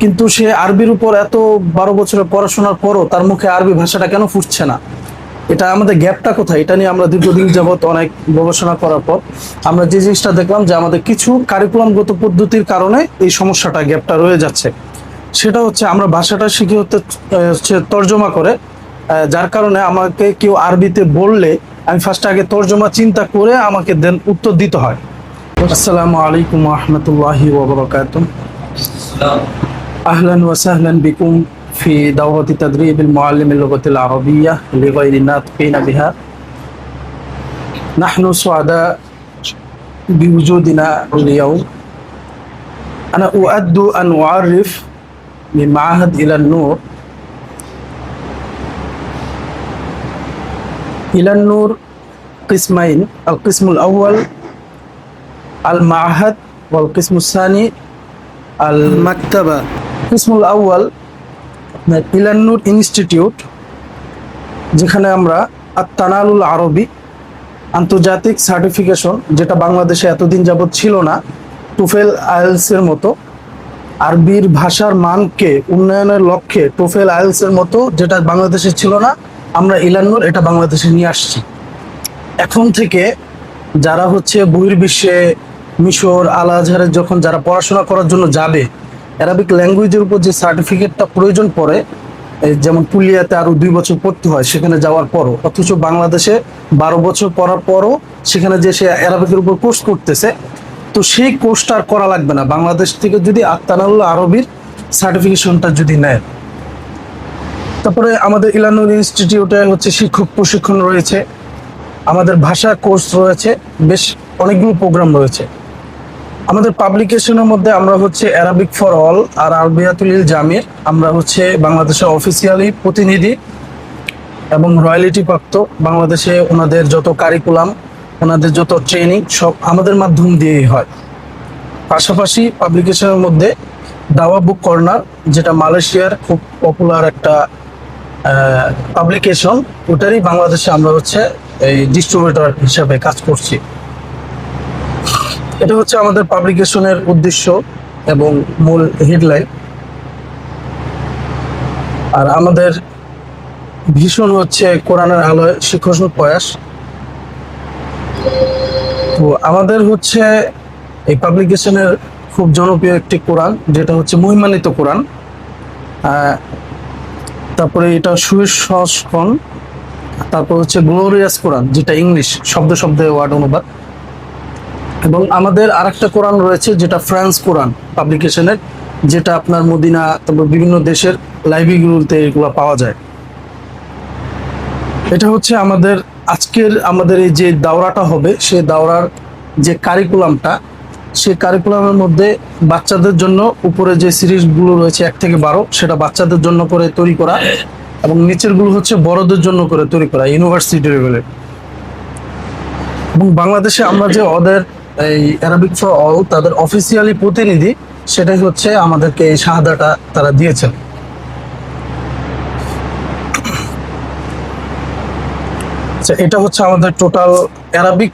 কিন্তু সে আরবির উপর এত 12 বছরের পড়াশোনার পরও তার মুখে আরবি ভাষাটা কেন ফুটছে না? এটা আমাদের গ্যাপটা কোথায়? এটা নিয়ে আমরা দীর্ঘদিন যাবত অনেক গবেষণা করার পর আমরা যে জিনিসটা দেখলাম যে আমাদের কিছু কারিকুলামগত পদ্ধতির কারণে এই সমস্যাটা, গ্যাপটা রয়ে যাচ্ছে। সেটা হচ্ছে আমরা ভাষাটা শিখে হচ্ছে তর্জমা করে, যার কারণে আমাকে কেউ আরবিতে বললে আমি ফার্স্ট আগে তর্জমা চিন্তা করে আমাকে দেন উত্তর দিতে হয়। আসসালামু আলাইকুম ওয়া রাহমাতুল্লাহি ওয়া বারাকাতুহু। أهلا وسهلا بكم في دورة تدريب المعلم اللغة العربية لغير الناطقين بها. نحن سعداء بوجودنا اليوم. أنا أود أن أعرف من معهد إلى النور. إلى النور قسمين، القسم الأول المعهد والقسم الثاني المكتبة. القسم الأول إلى النور ইনস্টিটিউট, যেখানে আমরা আত-তানালুল আরবি আন্তর্জাতিক সার্টিফিকেশন, যেটা বাংলাদেশে এতদিন যাবৎ ছিল না, টোফেল আইএলস এর মতো আরবির ভাষার মানকে উন্নয়নের লক্ষ্যে টোফেল আইএলস এর মতো যেটা বাংলাদেশে ছিল না, আমরা ইলান্নুর এটা বাংলাদেশে নিয়ে আসছি। এখন থেকে যারা হচ্ছে বহির্বিশ্বে মিশর, আল আজহারে যখন যারা পড়াশোনা করার জন্য যাবে, অ্যারাবিক ল্যাঙ্গুয়েজের উপর যে সার্টিফিকেটটা প্রয়োজন পড়ে, যেমন পুলিয়াতে আরো 2 বছর পড়তে হয় সেখানে যাওয়ার পরও, অথচ বাংলাদেশে 12 বছর পড়ার পরও সেখানে যে সে অ্যারাবিকের উপর কোর্স করতেছে, তো সেই কোর্সটা আর করা লাগবে না বাংলাদেশ থেকে যদি আত-তানালুল আরবির সার্টিফিকেশনটা যদি নেয়। তারপরে আমাদের ইলানুর ইনস্টিটিউটে হচ্ছে শিক্ষক প্রশিক্ষণ রয়েছে, আমাদের ভাষা কোর্স রয়েছে, বেশ অনেকগুলো প্রোগ্রাম রয়েছে। আমাদের পাবলিকেশনের মধ্যে আমরা হচ্ছে অ্যারাবিক ফর অল আর আরবিয়াতুল জামির, আমরা হচ্ছে বাংলাদেশের অফিসিয়ালি প্রতিনিধি এবং রয়্যালিটি প্রাপ্ত। বাংলাদেশে ওনাদের যত কারিকুলাম, ওনাদের যত ট্রেনিং সব আমাদের মাধ্যম দিয়েই হয়। পাশাপাশি পাবলিকেশনের মধ্যে দাওয়া বুক কর্নার, যেটা মালয়েশিয়ার খুব পপুলার একটা পাবলিকেশন, ওটারই বাংলাদেশে আমরা হচ্ছে এই ডিস্ট্রিবিউটর হিসাবে কাজ করছি। এটা হচ্ছে আমাদের পাবলিকেশনের উদ্দেশ্য এবং মূল হেডলাইন। আর আমাদের ভীষণ হচ্ছে কোরআনের আলোয় শিক্ষণ প্রয়াস। তো আমাদের হচ্ছে এই পাবলিকেশনের খুব জনপ্রিয় একটি কোরআন, যেটা হচ্ছে মহিমান্বিত কোরআন। তারপরে এটা সুয়েজ সংস্করণ, তারপর হচ্ছে গ্লোরিয়াস কোরআন, যেটা ইংলিশ শব্দে শব্দে ওয়ার্ড অনুবাদ। এবং আমাদের আরেকটা কোরআন রয়েছে যেটা ফ্রান্স কোরআন পাবলিকেশনের, যেটা আপনার মদিনা, তারপর বিভিন্ন দেশের লাইব্রেরিগুলোতে এগুলো পাওয়া যায়। এটা হচ্ছে আমাদের এই যে দাওরাটা হবে, সেই দাওরার যে কারিকুলামটা, সেই কারিকুলামের মধ্যে বাচ্চাদের জন্য উপরে যে সিরিজগুলো রয়েছে 1 থেকে 12, সেটা বাচ্চাদের জন্য করে তৈরি করা, এবং নিচের গুলো হচ্ছে বড়দের জন্য করে তৈরি করা ইউনিভার্সিটি লেভেলের। এবং বাংলাদেশে আমরা যে ওদের এই অ্যারাবিক ফর অল তাদের অফিসিয়ালি প্রতিনিধি, সেটাই হচ্ছে আমাদেরকে এই শাহাদাটা তারা দিয়েছেন। এটা হচ্ছে আমাদের টোটাল অ্যারাবিক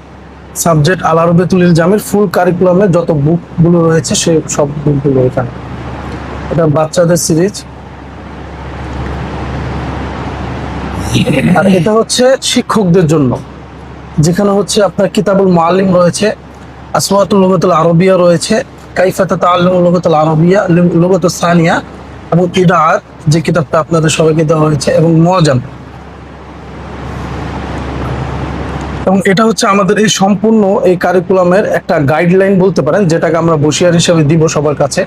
সাবজেক্ট আল আরবিয়াতুল জামির ফুল কারিকুলামের যত বুকগুলো রয়েছে সেই সব বুকগুলো এখানে। এটা বাচ্চাদের সিরিজ। আর এটা হচ্ছে শিক্ষকদের জন্য, যেখানে হচ্ছে আপনার কিতাবুল মুআল্লিম রয়েছে, আসওয়াতুল লুগাতুল আরবিয়া রয়েছে, কাইফা তাতাআল্লামুল লুগাতুল আরবিয়া, লুগাতুস সানিয়া, এবং ইদাআত, যে কিতাবটা আপনাদের সবাইকে দেওয়া হয়েছে, এবং মুআজাম। এবং এটা হচ্ছে আমাদের এই সম্পূর্ণ এই কারিকুলামের একটা গাইডলাইন বলতে পারেন, যেটাকে আমরা বসিয়ার হিসেবে দিব সবার কাছে।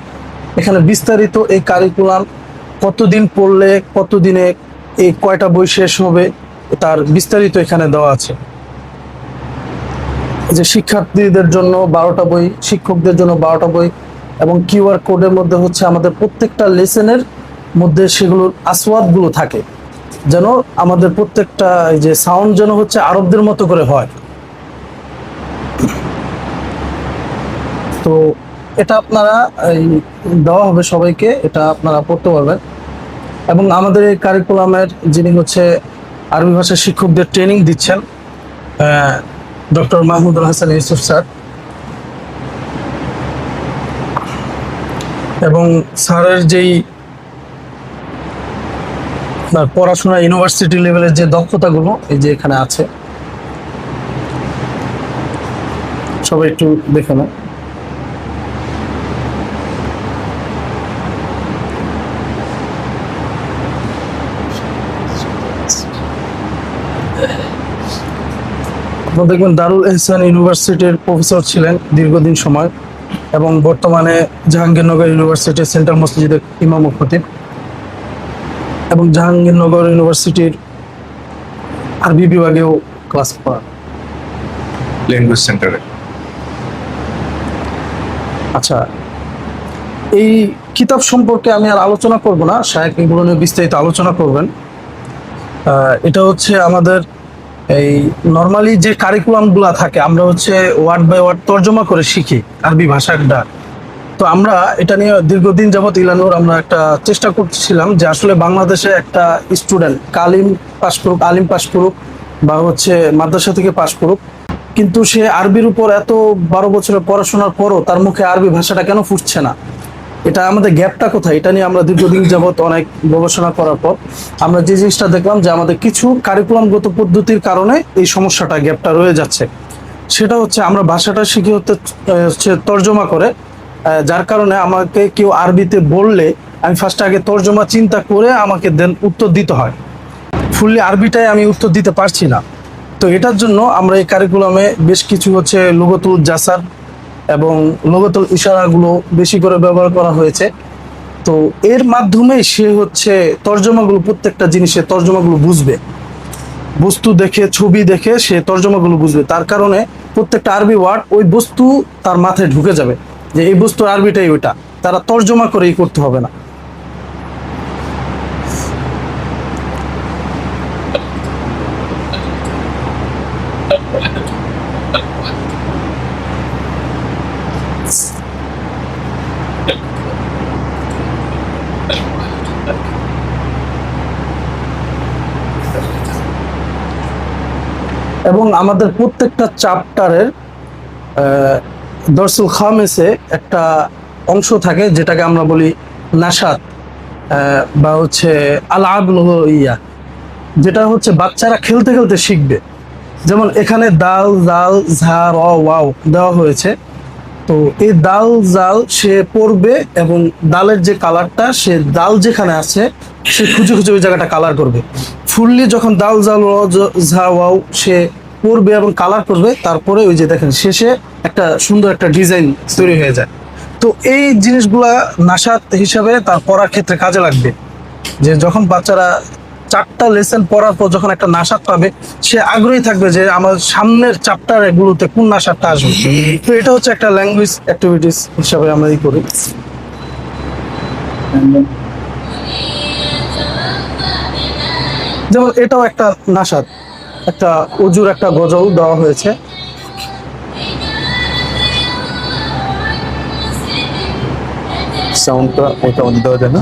এখানে বিস্তারিত এই কারিকুলাম কতদিন পড়লে কতদিনে এই কয়টা বই শেষ হবে, তার বিস্তারিত এখানে দেওয়া আছে। যে শিক্ষার্থীদের জন্য 12টা বই, শিক্ষকদের জন্য 12টা বই, এবং কিউআর কোডের মধ্যে হচ্ছে আমাদের প্রত্যেকটা লেসনের মধ্যে সেগুলোর আসওয়াদগুলো থাকে, যেন আমাদের প্রত্যেকটা যে সাউন্ড যেন হচ্ছে আরবদের মতো করে হয়। তো এটা আপনারা দেওয়া হবে সবাইকে, এটা আপনারা পড়তে পারবেন। এবং আমাদের এই কারিকুলামের যিনি হচ্ছে আরবি ভাষার শিক্ষকদের ট্রেনিং দিচ্ছেন, ডক্টর মাহমুদুল হাসান ইউসুফ স্যার। এবং স্যারের যেই পড়াশোনা ইউনিভার্সিটি লেভেলের যে দক্ষতাগুলো এই যে এখানে আছে, সবাই একটু দেখে নাও। আপনারা দেখবেন দারুল এহসান ইউনিভার্সিটির প্রফেসর ছিলেন দীর্ঘদিন সময় এবং বর্তমানে জাহাঙ্গীরনগর ইউনিভার্সিটির সেন্ট্রাল মসজিদের ইমাম ও খতিব এবং জাহাঙ্গীরনগর ইউনিভার্সিটির আরবি বিভাগেও ক্লাস করান। ল্যাঙ্গুয়েজ সেন্টারে। আচ্ছা, এই কিতাব সম্পর্কে আমি আর আলোচনা করব না, শায়েখ এগুলো নিয়ে বিস্তারিত আলোচনা করবেন। এটা হচ্ছে আমাদের এই নর্মালি যে কারিকুলামগুলো থাকে আমরা হচ্ছে ওয়ার্ড বাই ওয়ার্ড তর্জমা করে শিখি আরবি ভাষাটা। তো আমরা এটা নিয়ে দীর্ঘদিন যাবৎ ইলানুর আমরা একটা চেষ্টা করছিলাম যে আসলে বাংলাদেশে একটা স্টুডেন্ট কালিম পাস করুক, আলিম পাস করুক বা হচ্ছে মাদ্রাসা থেকে পাস করুক, কিন্তু সে আরবির উপর এত 12 বছরের পড়াশোনার পরও তার মুখে আরবি ভাষাটা কেন ফুটছে না, এটা আমাদের গ্যাপটা কোথায়, এটা নিয়ে আমরা দীর্ঘদিন যাবৎ অনেক গবেষণা করার পর আমরা যে জিনিসটা দেখলাম যে আমাদের কিছু কারিকুলামগত পদ্ধতির কারণে এই সমস্যাটা গ্যাপটা রয়ে যাচ্ছে। সেটা হচ্ছে আমরা ভাষাটা শিখে হচ্ছে তর্জমা করে, যার কারণে আমাকে কেউ আরবিতে বললে আমি ফার্স্টে আগে তর্জমা চিন্তা করে আমাকে দেন উত্তর দিতে হয়, ফুললি আরবিটাই আমি উত্তর দিতে পারছি না। তো এটার জন্য আমরা এই কারিকুলামে বেশ কিছু হচ্ছে লুগতুল জাসার এবং লুগতুল ইশারাগুলো বেশি করে ব্যবহার করা হয়েছে। তো এর মাধ্যমে সে হচ্ছে তর্জমাগুলো, প্রত্যেকটা জিনিসের তর্জমাগুলো বুঝবে, বস্তু দেখে ছবি দেখে সে তর্জমাগুলো বুঝবে। তার কারণে প্রত্যেকটা আরবি ওয়ার্ড ওই বস্তু তার মাথায় ঢুকে যাবে যে এই বস্তুর আরবিটাই ওইটা, তারা তর্জমা করেই করতে হবে না। এবং আমাদের প্রত্যেকটা চ্যাপ্টারের দরসুল খামেসে একটা অংশ থাকে যেটাকে আমরা বলি নাশাত বা হচ্ছে আল-আবল ইয়া, যেটা হচ্ছে বাচ্চারা খেলতে খেলতে শিখবে। যেমন এখানে দাল জাল ঝা র ওয়াও দেওয়া হয়েছে, তো এই দাল জাল সে পড়বে এবং দালের যে কালারটা সে দাল যেখানে আছে সে খুঁজে খুঁজে ওই জায়গাটা কালার করবে। ফুললি যখন দাল জাল র ঝা ওয়াও সে পড়বে এবং কালার করবে, তারপরে ওই যে দেখেন শেষে একটা সুন্দর একটা ডিজাইন তৈরি হয়ে যায়। তো এই জিনিসগুলা নাশাত হিসাবে তার পড়ার ক্ষেত্রে কাজে লাগবে, যে যখন বাচ্চারা 4টা লেসন পড়ার পর যখন একটা নাশাত পাবে সে আগ্রহী থাকবে যে আমার সামনের চ্যাপ্টার এগুলোতে কোন নাশাতটা আসবে। তো এটা হচ্ছে একটা ল্যাঙ্গুয়েজ অ্যাক্টিভিটিস হিসাবে আমরা এই করি। যেমন এটাও একটা নাশাত, একটা অজুর একটা গজল দেওয়া হয়েছে। সাউন্ডটা ওটা অন দেওয়া যায় না?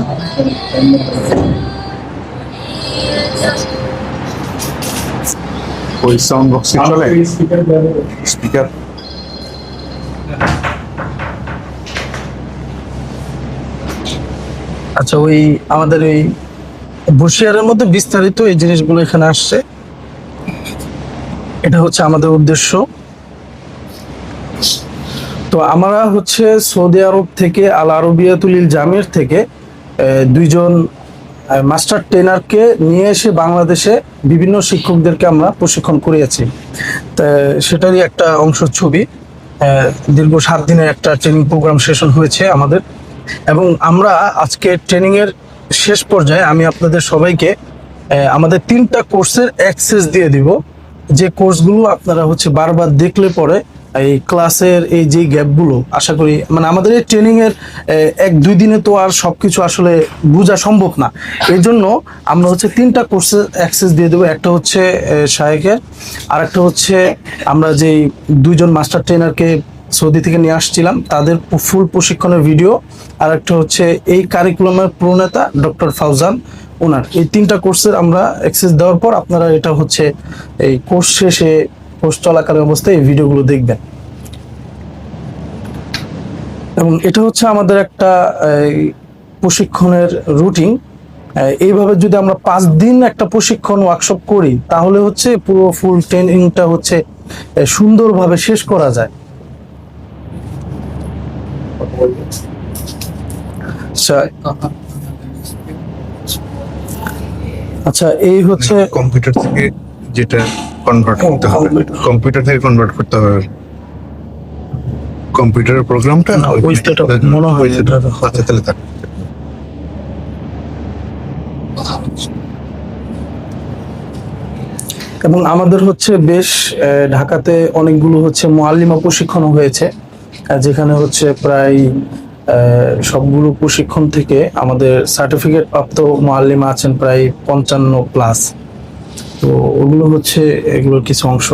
ওই সাউন্ড বক্সে চলে স্পিকার। আচ্ছা, ওই আমাদের এই বসিয়ারের মধ্যে বিস্তারিত এই জিনিসগুলো এখানে আসছে, এটা হচ্ছে আমাদের উদ্দেশ্য। তো আমরা হচ্ছে সৌদি আরব থেকে আল আরবিয়াতুল জামির থেকে 2জন মাস্টার ট্রেনারকে নিয়ে এসে বাংলাদেশে বিভিন্ন শিক্ষকদেরকে আমরা প্রশিক্ষণ করিয়েছি। তা সেটারই একটা অংশ ছবি। দীর্ঘ 7 দিনের একটা ট্রেনিং প্রোগ্রাম সেশন হয়েছে আমাদের, এবং আমরা আজকে ট্রেনিংয়ের শেষ পর্যায়ে আমি আপনাদের সবাইকে আমাদের 3টা কোর্সের অ্যাক্সেস দিয়ে দিব, যে কোর্সগুলো আপনারা হচ্ছে বারবার দেখলে পরে এই ক্লাসের এই যে গ্যাপগুলো আশা করি, মানে আমাদের এই ট্রেনিংয়ের 1-2 দিনে তো আর সবকিছু আসলে বোঝা সম্ভব না। এই জন্য আমরা হচ্ছে 3টা কোর্সের অ্যাক্সেস দিয়ে দেবো। একটা হচ্ছে শায়েখের, আর একটা হচ্ছে আমরা যেই 2জন মাস্টার ট্রেনারকে সৌদি থেকে নিয়ে আসছিলাম তাদের ফুল প্রশিক্ষণের ভিডিও, আর একটা হচ্ছে এই কারিকুলামের প্রণেতা ডক্টর ফাউজান ওনার। এই 3টা কোর্সের আমরা অ্যাক্সেস দেওয়ার পর আপনারা এটা হচ্ছে এই কোর্স শেষে, কোর্স চলাকালীন অবস্থায় এই ভিডিওগুলো দেখবেন। এবং এটা হচ্ছে আমাদের একটা প্রশিক্ষণের রুটিন। এইভাবে যদি আমরা 5 দিন একটা প্রশিক্ষণ ওয়ার্কশপ করি তাহলে হচ্ছে পুরো ফুল ট্রেনিংটা হচ্ছে সুন্দরভাবে শেষ করা যায়। আচ্ছা, এই হচ্ছে কম্পিউটার থেকে যেটা কনভার্ট করতে হবে, কম্পিউটার থেকে কনভার্ট করতে হবে কম্পিউটারের প্রোগ্রামটা না ওইটা মনে হয় এটা আচ্ছা তাহলে থাক। এবং আমাদের হচ্ছে বেশ ঢাকাতে অনেকগুলো হচ্ছে মুআল্লিমা প্রশিক্ষণ হয়েছে, যেখানে হচ্ছে প্রায় সবগুলো প্রশিক্ষণ থেকে আমাদের সার্টিফিকেট প্রাপ্ত মুআল্লিমা আছেন প্রায় 55+। তো ওগুলো হচ্ছে এগুলোর কিছু অংশ।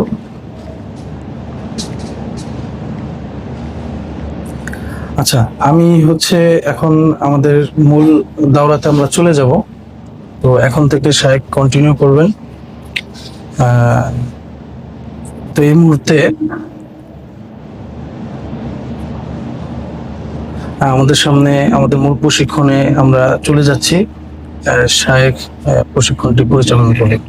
আচ্ছা, আমি হচ্ছে এখন আমাদের মূল দাওরাতে আমরা চলে যাব। তো এখন থেকে শায়েখ কন্টিনিউ করবেন। তো এই মুহূর্তে আমাদের সামনে আমাদের মূল প্রশিক্ষণে আমরা চলে যাচ্ছি। শায়েখ প্রশিক্ষণটি পরিচালনা করবেন।